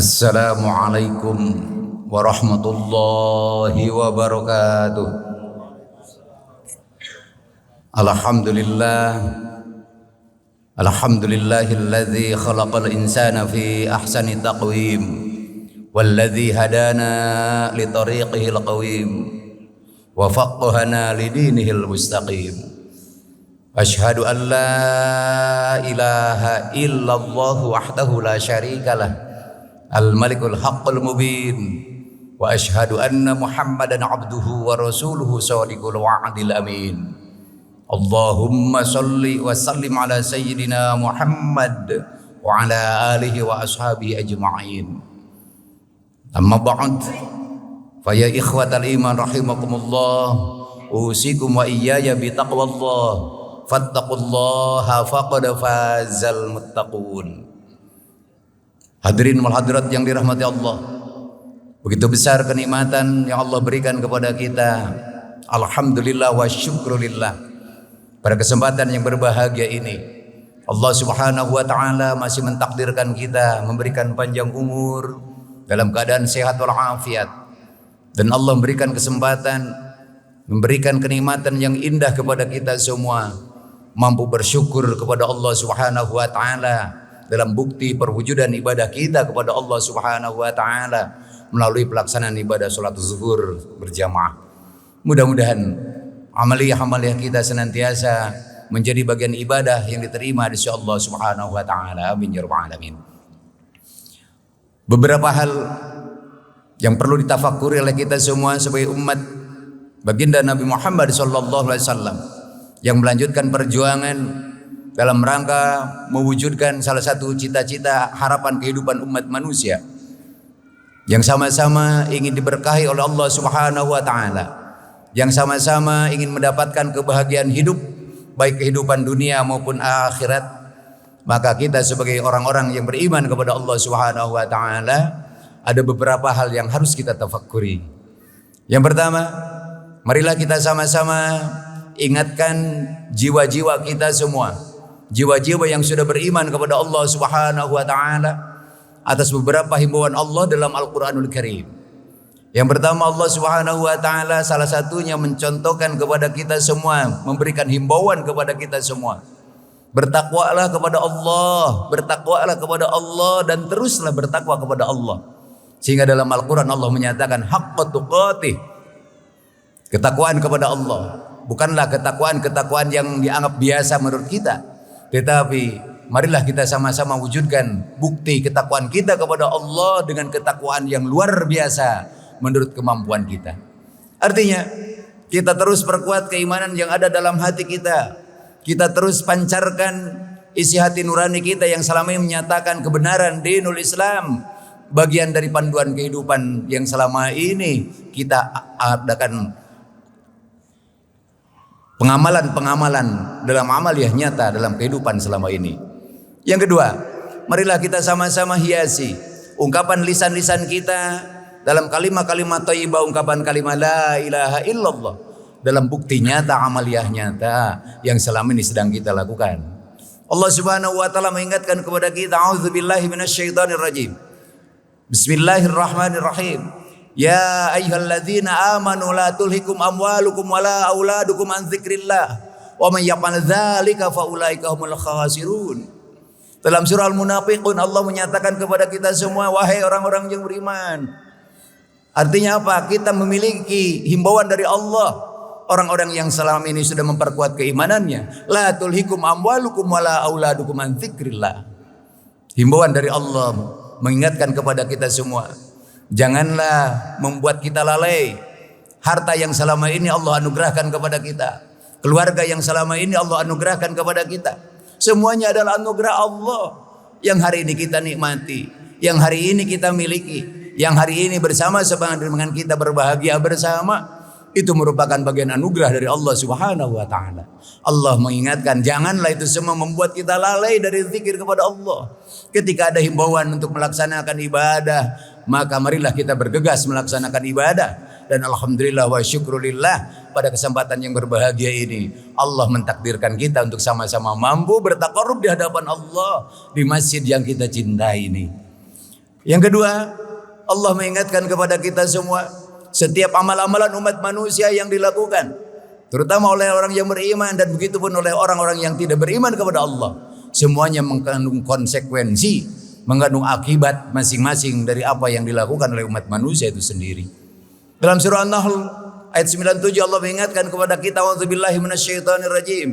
Assalamualaikum warahmatullahi wabarakatuh. Alhamdulillah, alhamdulillahilladzi khalaqal insana fi ahsani taqwim walladzi hadana li tariqihil qawim wa faqqahana li dinihil mustaqim. Asyhadu an la ilaha illallah wahdahu la syarikalah Al-Malikul Haqqul Mubin wa asyhadu anna Muhammadan abduhu wa rasuluhu shadiqul wa'dil amin. Allahumma salli wa sallim ala sayyidina Muhammad wa ala alihi wa ashabihi ajma'in. Amma ba'd, fa ya ikhwatal iman rahimakumullah, usikum wa iyaya bi taqwallah, fattaqullaha faqad fazal muttaqun. Hadirin wal hadirat yang dirahmati Allah, begitu besar kenikmatan yang Allah berikan kepada kita. Alhamdulillah wa syukrulillah. Pada kesempatan yang berbahagia ini, Allah subhanahu wa ta'ala masih mentakdirkan kita, memberikan panjang umur dalam keadaan sehat walafiat. Dan Allah memberikan kesempatan, memberikan kenikmatan yang indah kepada kita semua, mampu bersyukur kepada Allah subhanahu wa ta'ala dalam bukti perwujudan ibadah kita kepada Allah subhanahu wa ta'ala melalui pelaksanaan ibadah sholat zuhur berjamaah. Mudah-mudahan amaliyah kita senantiasa menjadi bagian ibadah yang diterima di sisi Allah subhanahu wa ta'ala. Amin ya rabbal alamin. Beberapa hal yang perlu ditafakuri oleh kita semua sebagai umat baginda Nabi Muhammad sallallahu alaihi wasallam yang melanjutkan perjuangan dalam rangka mewujudkan salah satu cita-cita harapan kehidupan umat manusia yang sama-sama ingin diberkahi oleh Allah subhanahu wa ta'ala, yang sama-sama ingin mendapatkan kebahagiaan hidup, baik kehidupan dunia maupun akhirat. Maka kita sebagai orang-orang yang beriman kepada Allah subhanahu wa ta'ala, ada beberapa hal yang harus kita tafakkuri. Yang pertama, marilah kita sama-sama ingatkan jiwa-jiwa kita semua, jiwa-jiwa yang sudah beriman kepada Allah subhanahu wa ta'ala, atas beberapa himbauan Allah dalam Al-Quranul Karim. Yang pertama, Allah subhanahu wa ta'ala salah satunya mencontohkan kepada kita semua, memberikan himbauan kepada kita semua. Bertakwalah kepada Allah, bertakwalah kepada Allah, dan teruslah bertakwa kepada Allah. Sehingga dalam Al-Quran Allah menyatakan haqqa tuqatih, ketakwaan kepada Allah. Bukanlah ketakwaan yang dianggap biasa menurut kita, tetapi marilah kita sama-sama wujudkan bukti ketakwaan kita kepada Allah dengan ketakwaan yang luar biasa menurut kemampuan kita. Artinya kita terus perkuat keimanan yang ada dalam hati kita. Kita terus pancarkan isi hati nurani kita yang selama ini menyatakan kebenaran dinul Islam, bagian dari panduan kehidupan yang selama ini kita adakan pengamalan dalam amaliyah nyata dalam kehidupan selama ini. Yang kedua, marilah kita sama-sama hiasi ungkapan lisan-lisan kita dalam kalimat-kalimat thayyibah, ungkapan kalimat la ilaha illallah dalam bukti nyata, amaliyah nyata yang selama ini sedang kita lakukan. Allah subhanahu wa ta'ala mengingatkan kepada kita, a'udzubillahi minasyaitonir rajim. Bismillahirrahmanirrahim. Ya ayyuhalladzina amanu la tulhikum amwalukum wala auladukum an dzikrillah wa may yaf'al dzalika faulaika humul khasirun. Dalam surah Al-Munafiqun Allah menyatakan kepada kita semua, wahai orang-orang yang beriman. Artinya apa? Kita memiliki himbauan dari Allah, orang-orang yang selama ini sudah memperkuat keimanannya. La tulhikum amwalukum wala auladukum an dzikrillah. Himbauan dari Allah mengingatkan kepada kita semua, janganlah membuat kita lalai harta yang selama ini Allah anugerahkan kepada kita, keluarga yang selama ini Allah anugerahkan kepada kita. Semuanya adalah anugerah Allah yang hari ini kita nikmati, yang hari ini kita miliki, yang hari ini bersama-sama dengan kita berbahagia bersama. Itu merupakan bagian anugerah dari Allah subhanahu wa ta'ala. Allah mengingatkan, janganlah itu semua membuat kita lalai dari zikir kepada Allah. Ketika ada himbauan untuk melaksanakan ibadah, maka marilah kita bergegas melaksanakan ibadah. Dan alhamdulillah wa syukrulillah, pada kesempatan yang berbahagia ini Allah mentakdirkan kita untuk sama-sama mampu bertaqarrub di hadapan Allah di masjid yang kita cintai ini. Yang kedua, Allah mengingatkan kepada kita semua, setiap amal-amalan umat manusia yang dilakukan, terutama oleh orang yang beriman dan begitu pun oleh orang-orang yang tidak beriman kepada Allah, semuanya mengandung konsekuensi, mengandung akibat masing-masing dari apa yang dilakukan oleh umat manusia itu sendiri. Dalam surah An-Nahl ayat 97 Allah mengingatkan kepada kita, "A'udzubillahi minasyaitonirrajim.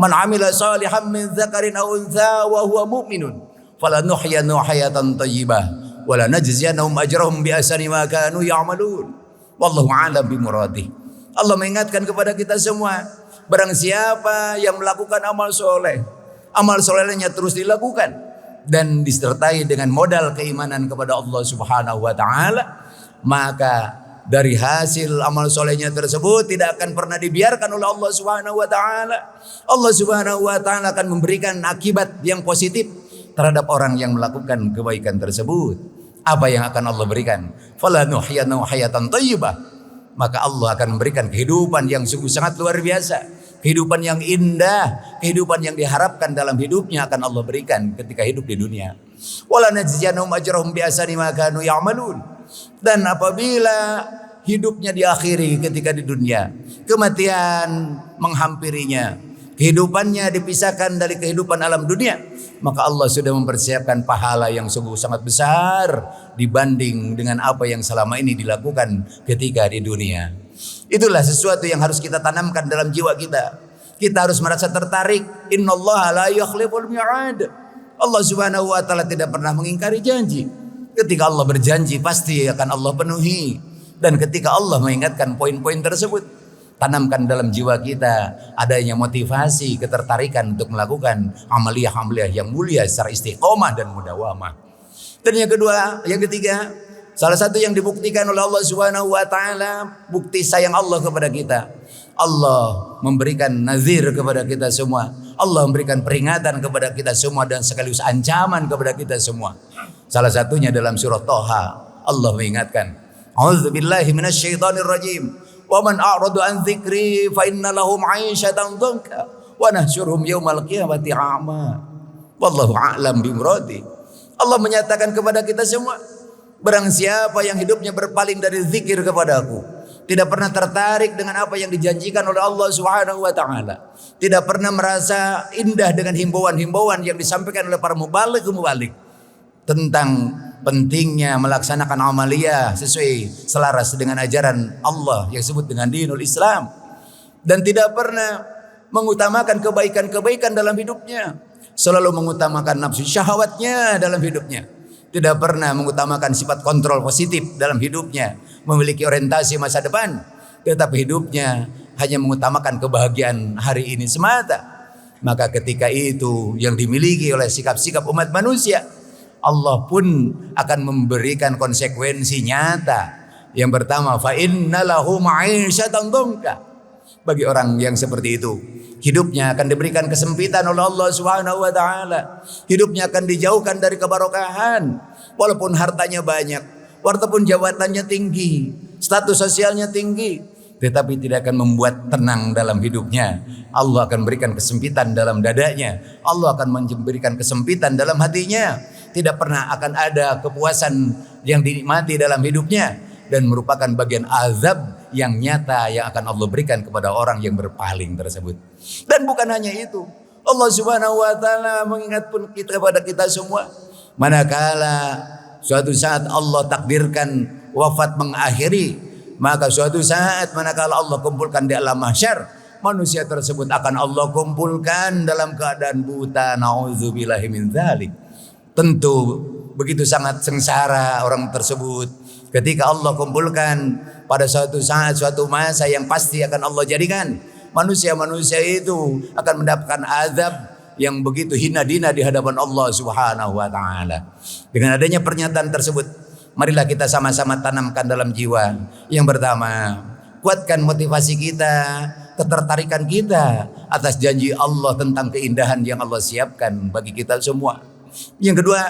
Man 'amila shalihan min dzakarin aw untha wa huwa mu'minun falanuhyiyannahu hayatan thayyibah wa lanajziyannahum ajrahum bi ahsani ma kanu ya'malun. Wallahu a'lam bimuradih." Allah mengingatkan kepada kita semua, barang siapa yang melakukan amal soleh, amal solehnya terus dilakukan dan disertai dengan modal keimanan kepada Allah Subhanahu wa taala, maka dari hasil amal solehnya tersebut tidak akan pernah dibiarkan oleh Allah Subhanahu wa taala. Allah Subhanahu wa taala akan memberikan akibat yang positif terhadap orang yang melakukan kebaikan tersebut. Apa yang akan Allah berikan? Falanuhyiyannahu hayatan thayyibah. Maka Allah akan memberikan kehidupan yang sungguh sangat luar biasa, kehidupan yang indah, kehidupan yang diharapkan dalam hidupnya akan Allah berikan ketika hidup di dunia. Wala najziyannahum ajrahum bi ahsani ma kanu ya'malun. Dan apabila hidupnya diakhiri ketika di dunia, kematian menghampirinya, kehidupannya dipisahkan dari kehidupan alam dunia, maka Allah sudah mempersiapkan pahala yang sungguh sangat besar dibanding dengan apa yang selama ini dilakukan ketika di dunia. Itulah sesuatu yang harus kita tanamkan dalam jiwa kita. Kita harus merasa tertarik. Innallaha la yukhliful mi'ad. Allah Subhanahu wa taala tidak pernah mengingkari janji. Ketika Allah berjanji pasti akan Allah penuhi. Dan ketika Allah mengingatkan poin-poin tersebut, tanamkan dalam jiwa kita adanya motivasi, ketertarikan untuk melakukan amaliyah-amaliyah yang mulia secara istiqomah dan mudawamah. Dan yang kedua, yang ketiga, salah satu yang dibuktikan oleh Allah Subhanahu wa taala, bukti sayang Allah kepada kita. Allah memberikan nazir kepada kita semua. Allah memberikan peringatan kepada kita semua dan sekaligus ancaman kepada kita semua. Salah satunya dalam surah Thaha, Allah mengingatkan, "A'udzubillahi minasyaitonirrajim. Wa man a'rada an dzikri fa inna lahum 'aishatan dhanka wa nahsyuruhum yaumal qiyamati a'ma. Wallahu a'lam bimuradi." Allah menyatakan kepada kita semua, barang siapa yang hidupnya berpaling dari zikir kepadaku, tidak pernah tertarik dengan apa yang dijanjikan oleh Allah Subhanahu wa taala, tidak pernah merasa indah dengan himbauan-himbauan yang disampaikan oleh para mubaligh tentang pentingnya melaksanakan amaliyah sesuai selaras dengan ajaran Allah yang disebut dengan dinul Islam, dan tidak pernah mengutamakan kebaikan-kebaikan dalam hidupnya, selalu mengutamakan nafsu syahwatnya dalam hidupnya, tidak pernah mengutamakan sifat kontrol positif dalam hidupnya, memiliki orientasi masa depan, tetapi hidupnya hanya mengutamakan kebahagiaan hari ini semata, maka ketika itu yang dimiliki oleh sikap-sikap umat manusia, Allah pun akan memberikan konsekuensi nyata. Yang pertama, fa inna lahu ma'isyatan dhanka. Bagi orang yang seperti itu, hidupnya akan diberikan kesempitan oleh Allah Subhanahu wa taala. Hidupnya akan dijauhkan dari kebarokahan. Walaupun hartanya banyak, walaupun jabatannya tinggi, status sosialnya tinggi, tetapi tidak akan membuat tenang dalam hidupnya. Allah akan berikan kesempitan dalam dadanya. Allah akan memberikan kesempitan dalam hatinya. Tidak pernah akan ada kepuasan yang dinikmati dalam hidupnya, dan merupakan bagian azab yang nyata yang akan Allah berikan kepada orang yang berpaling tersebut. Dan bukan hanya itu, Allah Subhanahu wa taala mengingat pun kita kepada kita semua, manakala suatu saat Allah takdirkan wafat mengakhiri, maka suatu saat manakala Allah kumpulkan di alam mahsyar, manusia tersebut akan Allah kumpulkan dalam keadaan buta. Nauzubillahi min dzalik. Tentu begitu sangat sengsara orang tersebut ketika Allah kumpulkan pada suatu saat, suatu masa yang pasti akan Allah jadikan manusia-manusia itu akan mendapatkan azab yang begitu hina dina di hadapan Allah Subhanahu wa taala. Dengan adanya pernyataan tersebut, marilah kita sama-sama tanamkan dalam jiwa. Yang pertama, kuatkan motivasi kita, ketertarikan kita atas janji Allah tentang keindahan yang Allah siapkan bagi kita semua. Yang kedua,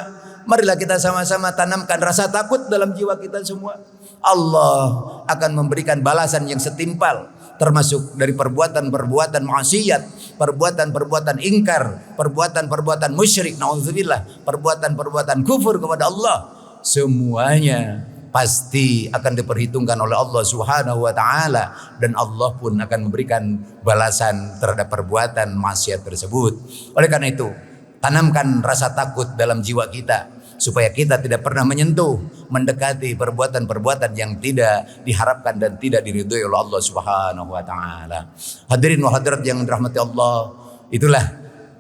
marilah kita sama-sama tanamkan rasa takut dalam jiwa kita semua. Allah akan memberikan balasan yang setimpal, termasuk dari perbuatan-perbuatan maksiat, perbuatan-perbuatan ingkar, perbuatan-perbuatan musyrik, naudzubillah, perbuatan-perbuatan kufur kepada Allah. semuanya pasti akan diperhitungkan oleh Allah Subhanahu wa taala, dan Allah pun akan memberikan balasan terhadap perbuatan maksiat tersebut. Oleh karena itu, tanamkan rasa takut dalam jiwa kita supaya kita tidak pernah menyentuh, mendekati perbuatan-perbuatan yang tidak diharapkan dan tidak diridhoi oleh Allah Subhanahu wa taala. Hadirin wa hadirat yang dirahmati Allah, itulah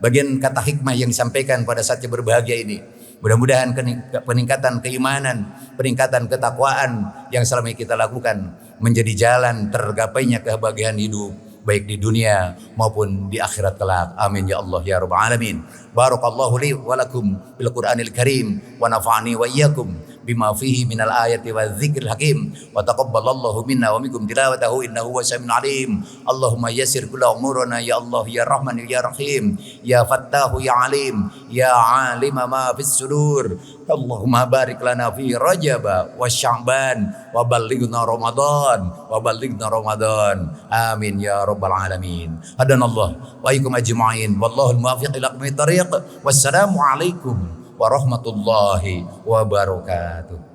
bagian kata hikmah yang disampaikan pada saat yang berbahagia ini. Mudah-mudahan peningkatan keimanan, peningkatan ketakwaan yang selama ini kita lakukan menjadi jalan tergapainya kebahagiaan hidup, baik di dunia maupun di akhirat kelak. Amin ya Allah ya rabbal alamin. Barakallahu li wa lakum bil Qur'anil Karim wa nafa'ani wa iyyakum bima fihi minal ayati wa dzikril hakim wa taqabbalallahu minna wa minkum tilawatahu innahu wasami'un alim. Allahumma yassir kulla umurana ya Allah ya Rahman ya Rahim ya Fattahu ya Alim ya alima ma fis sudur. Allahumma barik lana fi Rajab wa Sya'ban wa ballighna Ramadan. Amin ya rabbal alamin. Hadanallah wa iyyakum ajma'in wallahul muwaffiq ila aqwamit thariq. Wassalamu alaikum warahmatullahi wabarakatuh.